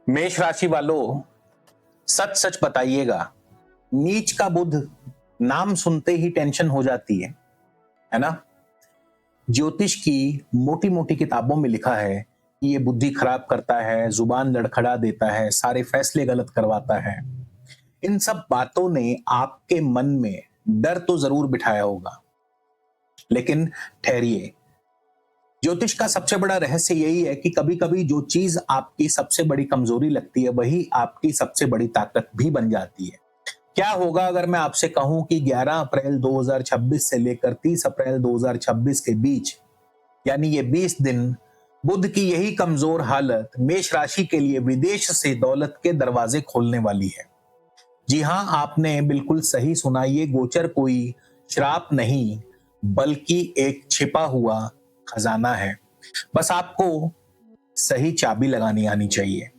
मेष राशि वालों, सच सच बताइएगा, नीच का बुध नाम सुनते ही टेंशन हो जाती है ना। ज्योतिष की मोटी मोटी किताबों में लिखा है कि ये बुद्धि खराब करता है, जुबान लड़खड़ा देता है, सारे फैसले गलत करवाता है। इन सब बातों ने आपके मन में डर तो जरूर बिठाया होगा, लेकिन ठहरिए। ज्योतिष का सबसे बड़ा रहस्य यही है कि कभी कभी जो चीज आपकी सबसे बड़ी कमजोरी लगती है वही आपकी सबसे बड़ी ताकत भी बन जाती है। क्या होगा अगर मैं आपसे कहूं कि 11 अप्रैल 2026 से लेकर 30 अप्रैल 2026 के बीच, यानी ये 20 दिन, बुध की यही कमजोर हालत मेष राशि के लिए विदेश से दौलत के दरवाजे खोलने वाली है। जी हां, आपने बिल्कुल सही सुना। ये गोचर कोई श्राप नहीं, बल्कि एक छिपा हुआ खजाना है। बस आपको सही चाबी लगानी आनी चाहिए।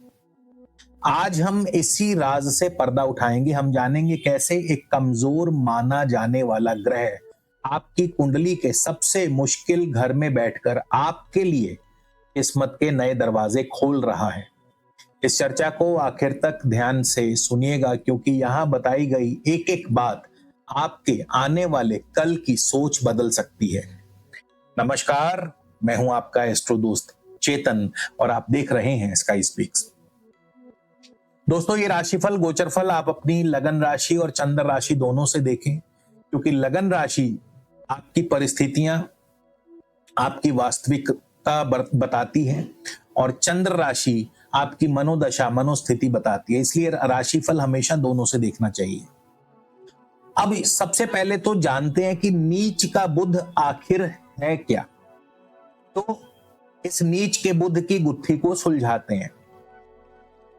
आज हम इसी राज से पर्दा उठाएंगे। हम जानेंगे कैसे एक कमजोर माना जाने वाला ग्रह आपकी कुंडली के सबसे मुश्किल घर में बैठकर आपके लिए किस्मत के नए दरवाजे खोल रहा है। इस चर्चा को आखिर तक ध्यान से सुनिएगा, क्योंकि यहां बताई गई एक एक बात आपके आने वाले कल की सोच बदल सकती है। नमस्कार, मैं हूं आपका एस्ट्रो दोस्त चेतन और आप देख रहे हैं स्काई स्पीक्स। दोस्तों, ये राशिफल गोचरफल आप अपनी लगन राशि और चंद्र राशि दोनों से देखें, क्योंकि लगन राशि आपकी परिस्थितियां, आपकी वास्तविकता बताती है और चंद्र राशि आपकी मनोदशा, मनोस्थिति बताती है। इसलिए राशिफल हमेशा दोनों से देखना चाहिए। अब सबसे पहले तो जानते हैं कि नीच का बुध आखिर है क्या। तो इस नीच के बुध की गुत्थी को सुलझाते हैं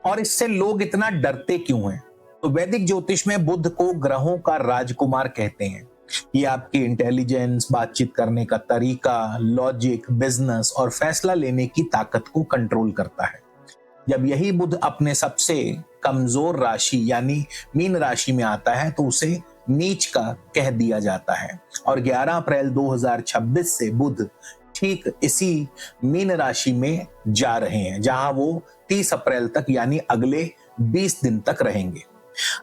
और इससे लोग इतना डरते क्यों हैं। तो वैदिक ज्योतिष में बुध को ग्रहों का राजकुमार कहते हैं। ये आपकी इंटेलिजेंस, बातचीत करने का तरीका, लॉजिक, बिजनेस और फैसला लेने की ताकत को कंट्रोल करता है। जब यही बुध अपने सबसे कमजोर राशि यानी मीन राशि में आता है तो उसे नीच का कह दिया जाता है। और 11 अप्रैल 2026 से बुध ठीक इसी मीन राशि में जा रहे हैं, जहां वो 30 अप्रैल तक यानी अगले 20 दिन तक रहेंगे।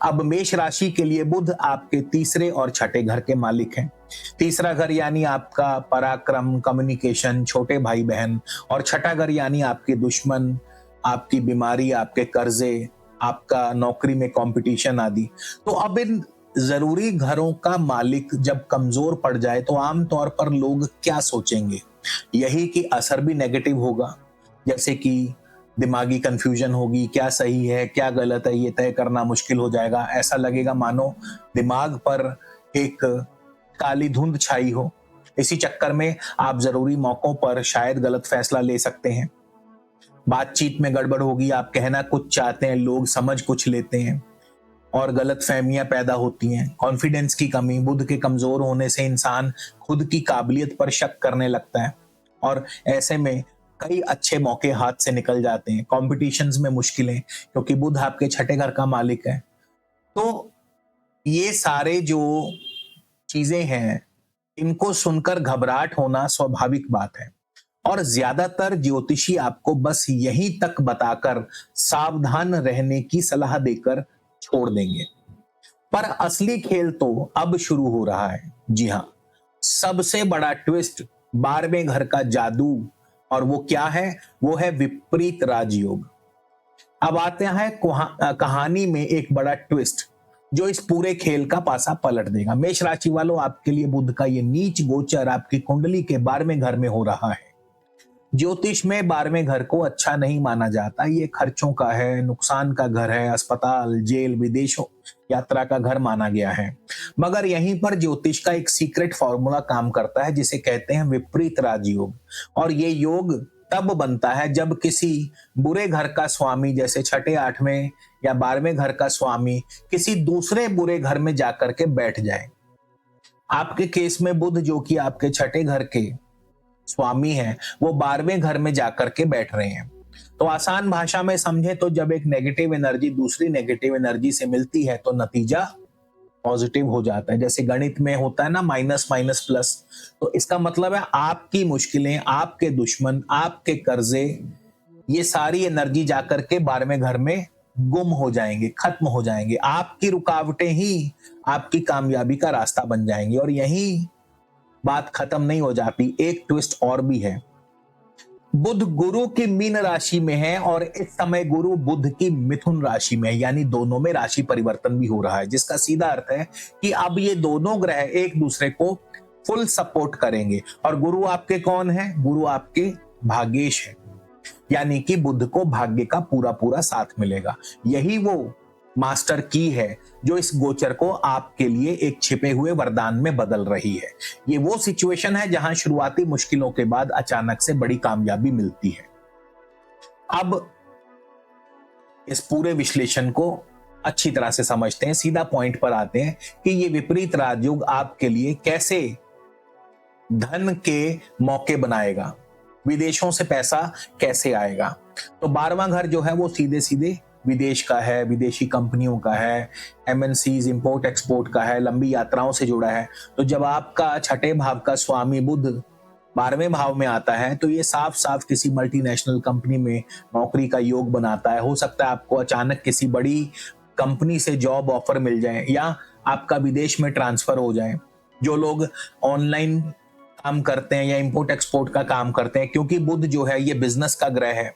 अब मेष राशि के लिए बुध आपके तीसरे और छठे घर के मालिक हैं। तीसरा घर यानी आपका पराक्रम, कम्युनिकेशन, छोटे भाई बहन, और छठा घर यानी आपके दुश्मन, आपकी बीमारी, आपके कर्जे, आपका नौकरी में कंपटीशन आदि। तो अब इन जरूरी घरों का मालिक जब कमजोर पड़ जाए तो आमतौर पर लोग क्या सोचेंगे? यही कि असर भी नेगेटिव होगा, जैसे कि दिमागी कंफ्यूजन होगी, क्या सही है क्या गलत है ये तय करना मुश्किल हो जाएगा। ऐसा लगेगा मानो दिमाग पर एक काली धुंध छाई हो। इसी चक्कर में आप जरूरी मौकों पर शायद गलत फैसला ले सकते हैं। बातचीत में गड़बड़ होगी, आप कहना कुछ चाहते हैं, लोग समझ कुछ लेते हैं और गलत फहमियां पैदा होती हैं। कॉन्फिडेंस की कमी, बुध के कमजोर होने से इंसान खुद की काबिलियत पर शक करने लगता है और ऐसे में कई अच्छे मौके हाथ से निकल जाते हैं। कॉम्पिटिशन्स में मुश्किलें, क्योंकि बुध आपके छठे घर का मालिक है। तो ये सारे जो चीजें हैं, इनको सुनकर घबराहट होना स्वाभाविक बात है और ज्यादातर ज्योतिषी आपको बस यहीं तक बताकर सावधान रहने की सलाह देकर छोड़ देंगे। पर असली खेल तो अब शुरू हो रहा है। जी हाँ, सबसे बड़ा ट्विस्ट 12वें घर का जादू, और वो क्या है? वो है विपरीत राजयोग। अब आते हैं कहानी में एक बड़ा ट्विस्ट जो इस पूरे खेल का पासा पलट देगा। मेष राशि वालों, आपके लिए बुध का ये नीच गोचर आपकी कुंडली के 12वें घर में हो रहा है। ज्योतिष में 12वें घर को अच्छा नहीं माना जाता। ये खर्चों का है, नुकसान का घर है, अस्पताल, जेल, विदेशों यात्रा का घर माना गया है। मगर यहीं पर ज्योतिष का एक सीक्रेट फॉर्मूला काम करता है, जिसे कहते हैं विपरीत राजयोग। और ये योग तब बनता है जब किसी बुरे घर का स्वामी, जैसे छठे, 8वें या 12वें घर का स्वामी, किसी दूसरे बुरे घर में जाकर के बैठ जाए। आपके केस में बुध, जो कि आपके छठे घर के स्वामी हैं, वो 12वें घर में जाकर के बैठ रहे हैं। तो आसान भाषा में समझे तो जब एक नेगेटिव एनर्जी दूसरी नेगेटिव एनर्जी से मिलती है तो नतीजा पॉजिटिव हो जाता है। जैसे गणित में होता है ना, माइनस माइनस प्लस। तो इसका मतलब है आपकी मुश्किलें, आपके दुश्मन, आपके कर्जे, ये सारी एनर्जी जाकर के 12वें घर में गुम हो जाएंगे, खत्म हो जाएंगे। आपकी रुकावटें ही आपकी कामयाबी का रास्ता बन जाएंगी। और यही बात खत्म नहीं हो जाती, एक ट्विस्ट और भी है। बुध गुरु की मीन राशि में है और इस समय गुरु बुध की मिथुन राशि में है, यानी दोनों में राशि परिवर्तन भी हो रहा है, जिसका सीधा अर्थ है कि अब ये दोनों ग्रह एक दूसरे को फुल सपोर्ट करेंगे। और गुरु आपके कौन है? गुरु आपके भाग्येश है, यानी कि बुध को भाग्य का पूरा पूरा साथ मिलेगा। यही वो मास्टर की है जो इस गोचर को आपके लिए एक छिपे हुए वरदान में बदल रही है। ये वो सिचुएशन है जहां शुरुआती मुश्किलों के बाद अचानक से बड़ी कामयाबी मिलती है। अब इस पूरे विश्लेषण को अच्छी तरह से समझते हैं, सीधा पॉइंट पर आते हैं कि ये विपरीत राजयोग आपके लिए कैसे धन के मौके बनाएगा, विदेशों से पैसा कैसे आएगा। तो 12वां घर जो है वो सीधे सीधे विदेश का है, विदेशी कंपनियों का है, एमएनसीज, इंपोर्ट एक्सपोर्ट का है, लंबी यात्राओं से जुड़ा है। तो जब आपका छठे भाव का स्वामी बुध 12वें भाव में आता है तो ये साफ साफ किसी मल्टीनेशनल कंपनी में नौकरी का योग बनाता है। हो सकता है आपको अचानक किसी बड़ी कंपनी से जॉब ऑफर मिल जाए या आपका विदेश में ट्रांसफर हो जाए। जो लोग ऑनलाइन काम करते हैं या इंपोर्ट एक्सपोर्ट का काम करते हैं, क्योंकि बुध जो है ये बिजनेस का ग्रह है,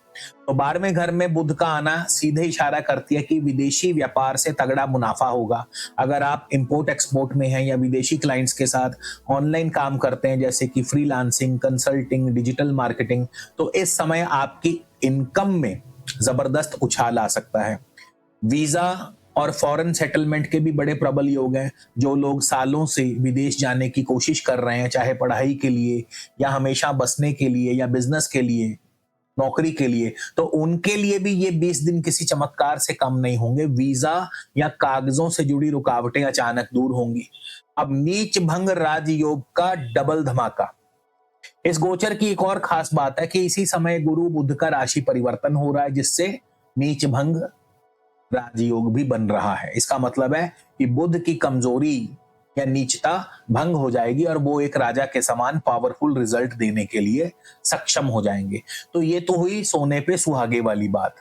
तो 12वें घर में बुध का आना सीधे इशारा करती है कि विदेशी व्यापार से तगड़ा मुनाफा होगा। अगर आप इंपोर्ट एक्सपोर्ट में हैं या विदेशी क्लाइंट्स के साथ ऑनलाइन काम करते हैं, जैसे कि फ्रीलांसिंग, कंसल्टिंग, डिजिटल मार्केटिंग, तो इस समय आपकी इनकम में जबरदस्त उछाल आ सकता है। वीजा और फॉरेन सेटलमेंट के भी बड़े प्रबल योग हैं। जो लोग सालों से विदेश जाने की कोशिश कर रहे हैं, चाहे पढ़ाई के लिए या हमेशा बसने के लिए या बिजनेस के लिए, नौकरी के लिए, तो उनके लिए भी ये 20 दिन किसी चमत्कार से कम नहीं होंगे। वीजा या कागजों से जुड़ी रुकावटें अचानक दूर होंगी। अब नीच भंग राजयोग का डबल धमाका। इस गोचर की एक और खास बात है कि इसी समय गुरु बुध का राशि परिवर्तन हो रहा है, जिससे नीच भंग राजयोग भी बन रहा है। इसका मतलब है कि बुध की कमजोरी या नीचता भंग हो जाएगी और वो एक राजा के समान पावरफुल रिजल्ट देने के लिए सक्षम हो जाएंगे। तो ये तो हुई सोने पे सुहागे वाली बात।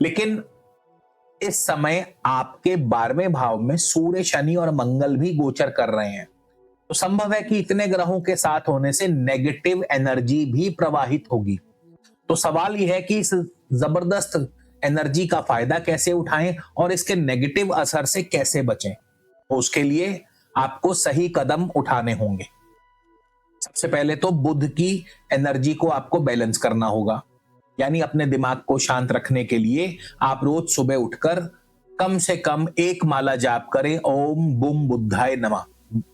लेकिन इस समय आपके 12वें भाव में सूर्य, शनि और मंगल भी गोचर कर रहे हैं। तो संभव है कि इतने ग्रहों के साथ होने से नेगेटिव एनर्जी भी प्रवाहित होगी। तो सवाल यह है कि इस जबरदस्त एनर्जी का फायदा कैसे उठाएं और इसके नेगेटिव असर से कैसे बचें। तो उसके लिए आपको सही कदम उठाने होंगे। सबसे पहले तो बुध की एनर्जी को आपको बैलेंस करना होगा, यानी अपने दिमाग को शांत रखने के लिए आप रोज सुबह उठकर कम से कम एक माला जाप करें, ओम बुम बुद्धाय नमः।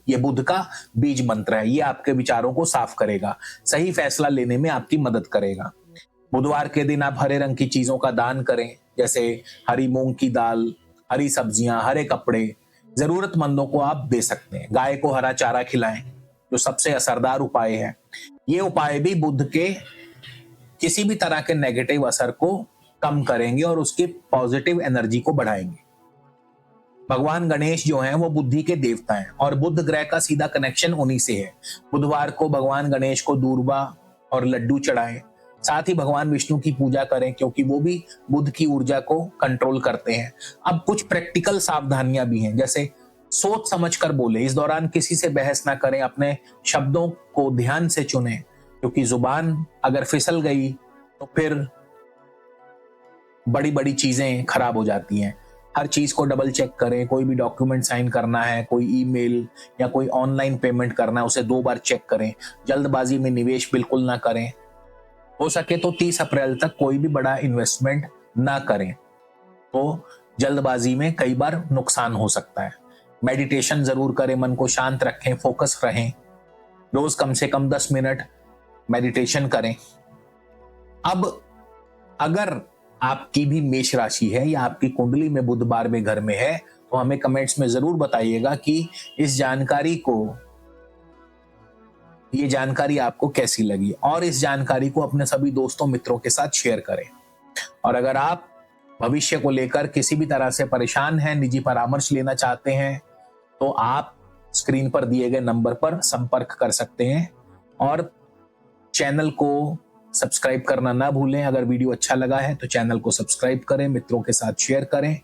ये बुध का बीज मंत्र है, ये आपके विचारों को साफ करेगा, सही फैसला लेने में आपकी मदद करेगा। बुधवार के दिन आप हरे रंग की चीजों का दान करें, जैसे हरी मूंग की दाल, हरी सब्जियां, हरे कपड़े, जरूरतमंदों को आप दे सकते हैं। गाय को हरा चारा खिलाएं, जो सबसे असरदार उपाय है। ये उपाय भी बुध के किसी भी तरह के नेगेटिव असर को कम करेंगे और उसकी पॉजिटिव एनर्जी को बढ़ाएंगे। भगवान गणेश जो हैं वो बुद्धि के देवता हैं और बुध ग्रह का सीधा कनेक्शन उन्हीं से है। बुधवार को भगवान गणेश को दूर्वा और लड्डू चढ़ाएं। साथ ही भगवान विष्णु की पूजा करें, क्योंकि वो भी बुध की ऊर्जा को कंट्रोल करते हैं। अब कुछ प्रैक्टिकल सावधानियां भी हैं, जैसे सोच समझ कर बोले, इस दौरान किसी से बहस ना करें, अपने शब्दों को ध्यान से चुनें, क्योंकि जुबान अगर फिसल गई तो फिर बड़ी बड़ी चीजें खराब हो जाती हैं। हर चीज को डबल चेक करें। कोई भी डॉक्यूमेंट साइन करना है, कोई ईमेल या कोई ऑनलाइन पेमेंट करना है, उसे 2 बार चेक करें। जल्दबाजी में निवेश बिल्कुल ना करें। हो सके तो 30 अप्रैल तक कोई भी बड़ा इन्वेस्टमेंट ना करें, तो जल्दबाजी में कई बार नुकसान हो सकता है। मेडिटेशन जरूर करें, मन को शांत रखें, फोकस रहें। रोज कम से कम 10 मिनट मेडिटेशन करें। अब अगर आपकी भी मेष राशि है या आपकी कुंडली में बुध 12वें घर में है, तो हमें कमेंट्स में जरूर बताइएगा कि ये जानकारी आपको कैसी लगी, और इस जानकारी को अपने सभी दोस्तों मित्रों के साथ शेयर करें। और अगर आप भविष्य को लेकर किसी भी तरह से परेशान हैं, निजी परामर्श लेना चाहते हैं, तो आप स्क्रीन पर दिए गए नंबर पर संपर्क कर सकते हैं और चैनल को सब्सक्राइब करना ना भूलें। अगर वीडियो अच्छा लगा है तो चैनल को सब्सक्राइब करें, मित्रों के साथ शेयर करें।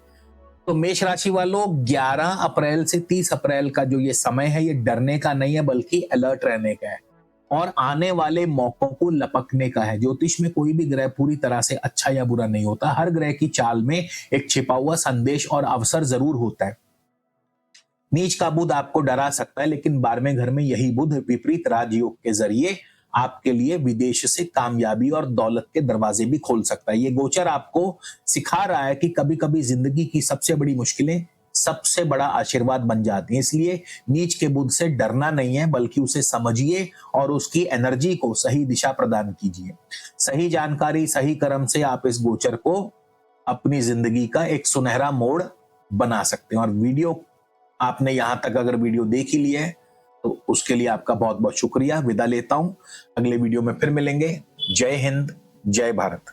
तो मेष राशि वालों, 11 अप्रैल से 30 अप्रैल का जो ये समय है, ये डरने का नहीं है बल्कि अलर्ट रहने का है और आने वाले मौकों को लपकने का है। ज्योतिष में कोई भी ग्रह पूरी तरह से अच्छा या बुरा नहीं होता। हर ग्रह की चाल में एक छिपा हुआ संदेश और अवसर जरूर होता है। नीच का बुध आपको डरा सकता है, लेकिन 12वें घर में यही बुध विपरीत राजयोग के जरिए आपके लिए विदेश से कामयाबी और दौलत के दरवाजे भी खोल सकता है। ये गोचर आपको सिखा रहा है कि कभी कभी जिंदगी की सबसे बड़ी मुश्किलें सबसे बड़ा आशीर्वाद बन जाती हैं। इसलिए नीच के बुध से डरना नहीं है, बल्कि उसे समझिए और उसकी एनर्जी को सही दिशा प्रदान कीजिए। सही जानकारी, सही कर्म से आप इस गोचर को अपनी जिंदगी का एक सुनहरा मोड़ बना सकते हैं। और वीडियो आपने यहां तक अगर वीडियो देख ही लिया है तो उसके लिए आपका बहुत बहुत शुक्रिया। विदा लेता हूं, अगले वीडियो में फिर मिलेंगे। जय हिंद, जय भारत।